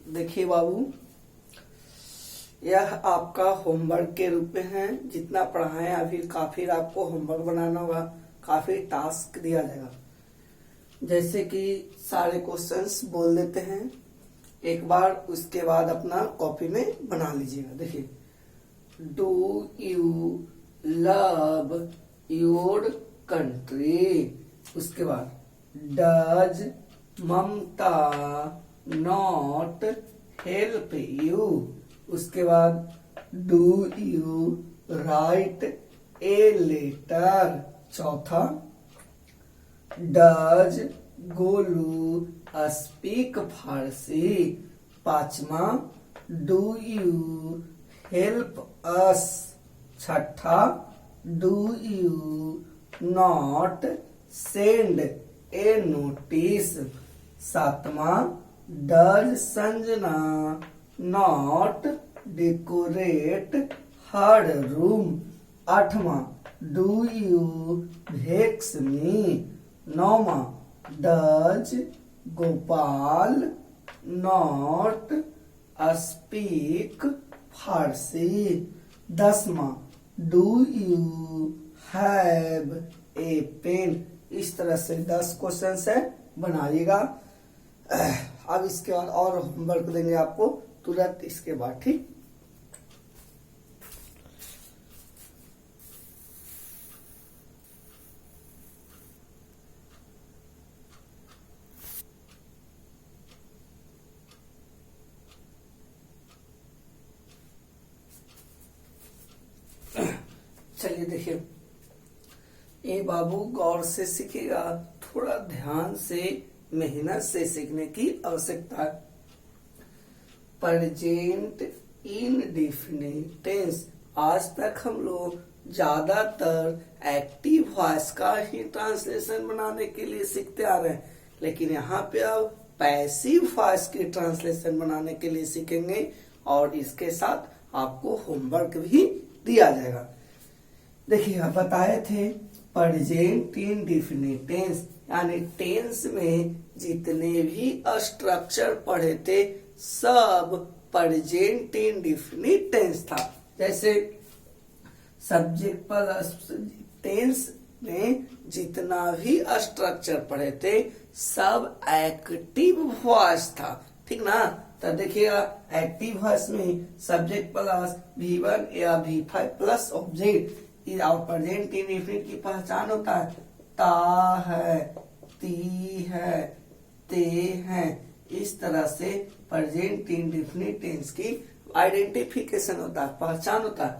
देखिए बाबू, यह आपका होमवर्क के रूप में है। जितना पढ़ाएं अभी काफी आपको होमवर्क बनाना होगा, काफी टास्क दिया जाएगा। जैसे कि सारे क्वेश्चंस बोल देते हैं एक बार, उसके बाद अपना कॉपी में बना लीजिएगा। देखिए, do you love your country, उसके बाद does Mamata not help you, उसके बाद do you write a letter, चौथा डज गोलू स्पीक फारसी, पांचवा डू यू हेल्प अस, छठा do you not send a notice, सातवां does Sanjana not decorate her room, आठवां do you vex me, नौवां does Gopal not speak Farsi, दसवां do you have a pen. इस तरह से 10 क्वेश्चन है, बनाइएगा। अब इसके बाद और होमवर्क देंगे आपको तुरंत इसके बाद, ठीक। चलिए देखिए, ये बाबू गौर से सीखेगा, थोड़ा ध्यान से मेहनत से सीखने की आवश्यकता है। प्रेजेंट इंडेफिनिट टेंस, आज तक हम लोग ज्यादातर एक्टिव वॉइस का ही ट्रांसलेशन बनाने के लिए सीखते आ रहे हैं, लेकिन यहाँ पे अब पैसिव वॉइस के ट्रांसलेशन बनाने के लिए सीखेंगे, और इसके साथ आपको होमवर्क भी दिया जाएगा। देखिए, बताए थे प्रेजेंट इंडेफिनिट टेंस, यानी टेंस में जितने भी स्ट्रक्चर पढ़े थे सब प्रेजेंट इंडेफिनिट टेंस था। जैसे सब्जेक्ट प्लस टेंस में जितना भी स्ट्रक्चर पढ़े थे सब एक्टिव वॉइस था, ठीक ना। तो देखिएगा, एक्टिव वॉइस में सब्जेक्ट प्लस V1 या V5 प्लस ऑब्जेक्ट, और प्रेजेंट इंडेफिनिट की पहचान होता है ता है, ती है, ते है। इस तरह से प्रेजेंट इंडेफिनिट टेंस की आइडेंटिफिकेशन होता है, पहचान होता है।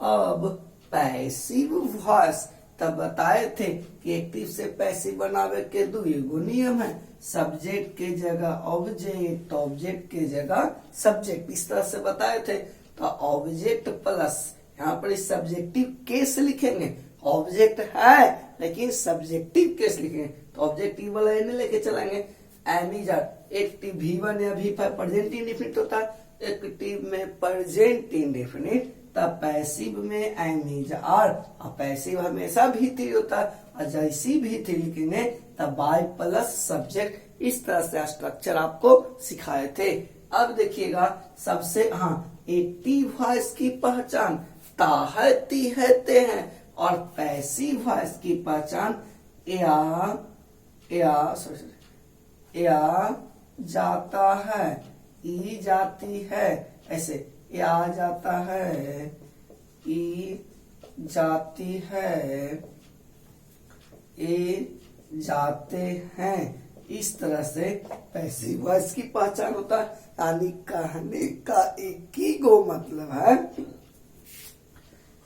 अब पैसिव वॉइस, तब बताए थे कि एक्टिव से पैसिव बनावे के दो नियम है, सब्जेक्ट के जगह ऑब्जेक्ट, ऑब्जेक्ट के जगह सब्जेक्ट, इस तरह से बताए थे। तो ऑब्जेक्ट प्लस, यहाँ पर सब्जेक्टिव केस लिखेंगे, ऑब्जेक्ट है लेकिन सब्जेक्टिव केस लिखेंगे, तो ऑब्जेक्टिव वाला एन लेके चलेंगे। एक्टिव V1 या V5 प्रेजेंट इंडेफिनिट होता है, एक्टिव में प्रेजेंट इंडेफिनिट, तब पैसिव में एम इज आर, और पैसिव हमेशा V3 होता है, और जैसी V3 लिखेंगे तब बाय प्लस सब्जेक्ट। इस तरह से स्ट्रक्चर आपको सिखाए थे। अब देखिएगा, सबसे एक्टिव वॉइस की पहचान ता है, ती है, ते हैं, और पैसिव वॉइस की पहचान या जाता है, ई जाती है, ऐसे या जाता है, ई जाती है, ए जाते हैं। इस तरह से पैसिव वॉइस की पहचान होता है, यानी कहने का एक ही गो मतलब है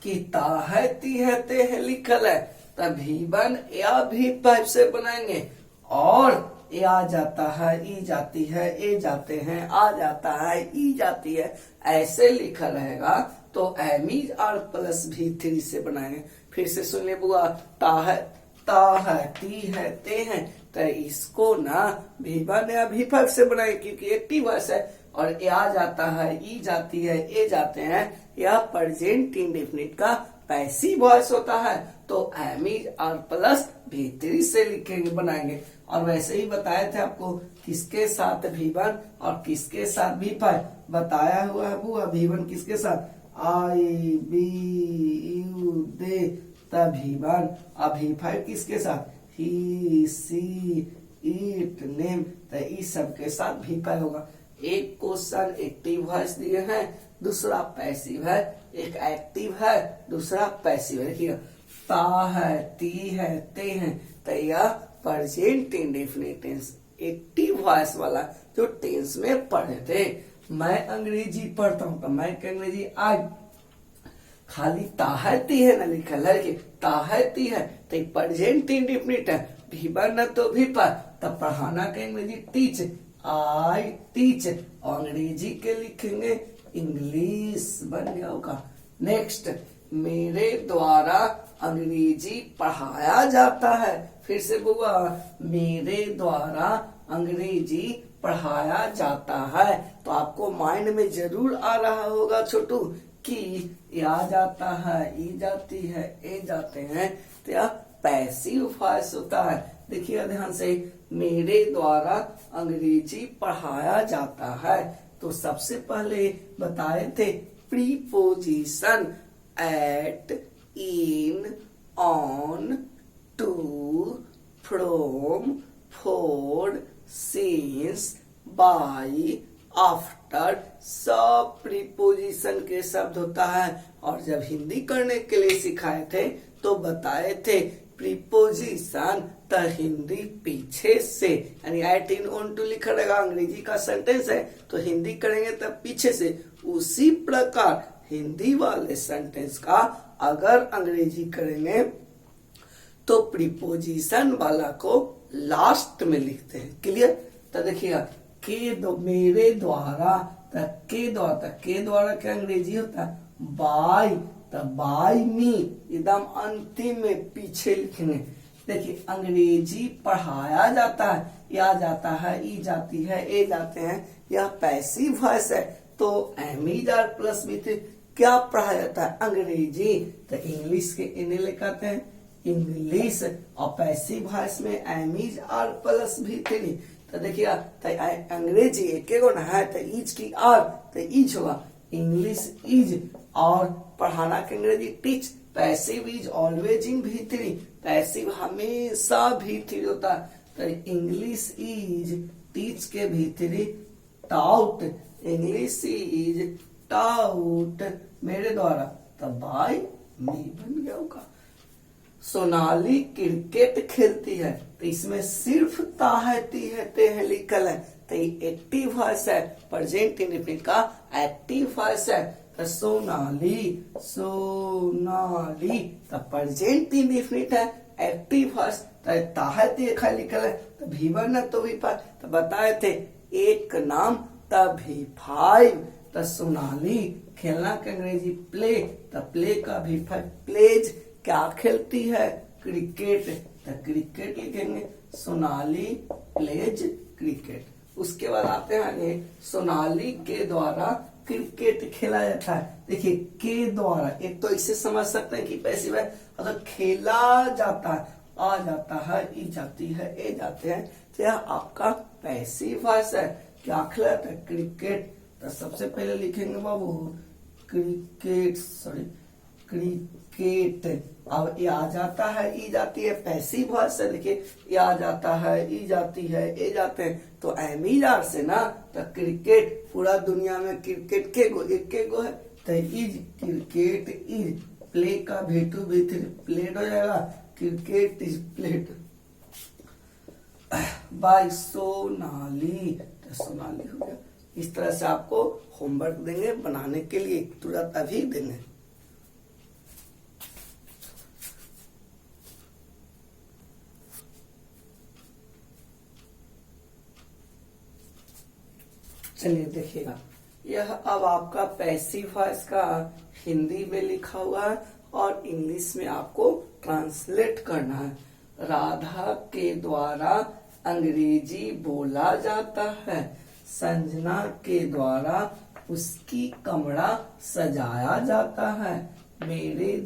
कि ता है, ती है, ते है लिखल है, तब V1 या V5 से बनाएंगे, और आ जाता है, ई जाती है, ए जाते हैं, आ जाता है, ई जाती है, ऐसे लिखा रहेगा तो M is are plus V3 से बनाएंगे। फिर से सुन ले बुआ, ता है, ती है, ते हैं, तो इसको ना V1 या V5 से बनाएंगे क्योंकि एक्टिव वॉइस है, और आ जाता है, ई जाती है, ए जाते हैं, यह प्रेजेंट इंडेफिनिट का पैसिव वॉइस होता है तो एम इज आर प्लस भी3 से लिखेंगे बनाएंगे। और वैसे ही बताए थे आपको किसके साथ V1 और किसके साथ V5 बताया हुआ है बुआ। V1 किसके साथ आई बी यू दे तब V1 और V5 किसके साथ ही सी इट नेम तो इस सब के साथ V5 होगा। एक क्वेश्चन एक्टिव वॉइस दिए हैं, दूसरा पैसिव है, एक एक्टिव है दूसरा पैसिव है। देखिए ता है, ती है, ते हैं तो यह present indefinite tense active voice वाला जो टेंस में पढ़े थे। मैं अंग्रेजी पढ़ता हूँ तो मैं क्या अंग्रेजी आई, खाली ताहती है ना लिखल है कि ताहती है तो प्रेजेंट इंडेफिनिट है। V1 न तो भी पर तब पढ़ाना के अंग्रेजी टीच, आई टीच, अंग्रेजी के लिखेंगे इंग्लिश बन गया होगा। नेक्स्ट मेरे द्वारा अंग्रेजी पढ़ाया जाता है। फिर से बुआ मेरे द्वारा अंग्रेजी पढ़ाया जाता है तो आपको माइंड में जरूर आ रहा होगा छोटू कि आ जाता है, ई जाती है, ए जाते हैं तो यह पैसिव वॉइस होता है। देखिए ध्यान से मेरे द्वारा अंग्रेजी पढ़ाया जाता है तो सबसे पहले बताए थे preposition at, in, on, to, from, for, since, by, after सब प्रीपोजिशन के शब्द होता है। और जब हिंदी करने के लिए सिखाए थे तो बताए थे प्रीपोजिशन तो हिंदी पीछे से यानी एट, इन, ऑन, टू लिखा रहेगा, अंग्रेजी का सेंटेंस है तो हिंदी करेंगे तब पीछे से। उसी प्रकार हिंदी वाले सेंटेंस का अगर अंग्रेजी करेंगे तो प्रीपोजिशन वाला को लास्ट में लिखते हैं। क्लियर? तो देखिएगा के दो मेरे द्वारा तक के द्वारा क्या अंग्रेजी होता है बाय, तो बाय मी एकदम अंतिम में पीछे लिखेंगे। देखिए अंग्रेजी पढ़ाया जाता है, या जाता है, ई जाती है, ए जाते हैं, यह पैसिव वॉइस है तो एम इज आर प्लस भी3 क्या पढ़ाया जाता है अंग्रेजी तो इंग्लिश के इन्हें लिखाते हैं इंग्लिश। और पैसिव वॉइस में एम इज आर प्लस भी3 तो देखिए अंग्रेजी एक गो ना है तो इज की आर तो इज होगा इंग्लिश इज। और पढ़ाना के Angrezi teach, passive is always in भी3, पैसिव हमेशा भी3 होता है तो इंग्लिश इज टीच के भी3 टाउट, इंग्लिश इज टाउट मेरे द्वारा तो बाय मी बन गया होगा। सोनाली क्रिकेट खेलती है तो इसमें सिर्फ ताहती है ते है लिखल है तो एक्टिव वॉइस है, प्रेजेंट इंडेफिनिट का एक्टिव वॉइस है तो सोनाली सोनाली तो प्रेजेंट इंडेफिनिट है एक्टिव वॉइस तो ताहती लिखल है तो V1 तो V5 तो बताए थे एक नाम तब V5 तो सोनाली खेलना के अंग्रेजी प्ले तो प्ले का V5 प्लेज क्या खेलती है क्रिकेट तो क्रिकेट लिखेंगे सोनाली प्लेज क्रिकेट। उसके बाद आते हैं सोनाली के द्वारा क्रिकेट खेला जाता है। देखिए के द्वारा एक तो इसे समझ सकते हैं कि पैसिव है अगर खेला जाता है आ जाता है ई जाती है ए जाते हैं तो यह आपका पैसिव वॉइस है। क्या खेला जाता है क्रिकेट तो सबसे पहले लिखेंगे बाबू क्रिकेट क्रिकेट। अब ये आ जाता है ई जाती है पैसिव वॉइस से। देखिए ये आ जाता है ई जाती है ए जाते हैं तो एम ई आर से ना तो क्रिकेट पूरा दुनिया में क्रिकेट के गो एक के गो है तो इज क्रिकेट इज प्ले का V2 V3 प्लेड हो जाएगा cricket is played by Sonali तो सोनाली हो गया। इस तरह से आपको होमवर्क देंगे बनाने के लिए तुरंत अभी देंगे। चलिए देखिएगा यह अब आपका पैसिव वॉइस का हिंदी में लिखा हुआ है और इंग्लिश में आपको ट्रांसलेट करना है। राधा के द्वारा अंग्रेजी बोला जाता है, संजना के द्वारा उसकी कमरा सजाया जाता है, मेरे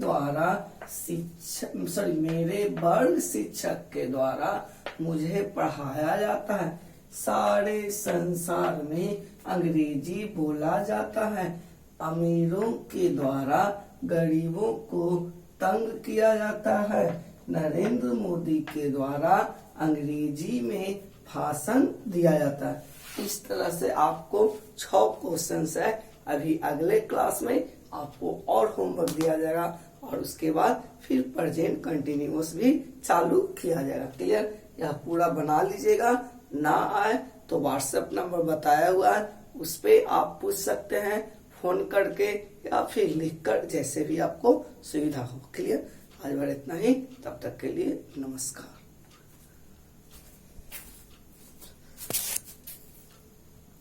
वर्ग शिक्षक के द्वारा मुझे पढ़ाया जाता है। सारे संसार में अंग्रेजी बोला जाता है। अमीरों के द्वारा गरीबों को तंग किया जाता है। नरेंद्र मोदी के द्वारा अंग्रेजी में भाषण दिया जाता है। इस तरह से आपको 6 क्वेश्चंस है। अभी अगले क्लास में आपको और होमवर्क दिया जाएगा और उसके बाद फिर प्रेजेंट कंटिन्यूअस भी चालू किया जाएगा। क्लियर? यह पूरा बना लीजिएगा। ना आए तो व्हाट्सएप नंबर बताया हुआ है, उस पे आप पूछ सकते हैं फोन करके या फिर लिखकर, जैसे भी आपको सुविधा हो। क्लियर? आज बार इतना ही। तब तक के लिए नमस्कार।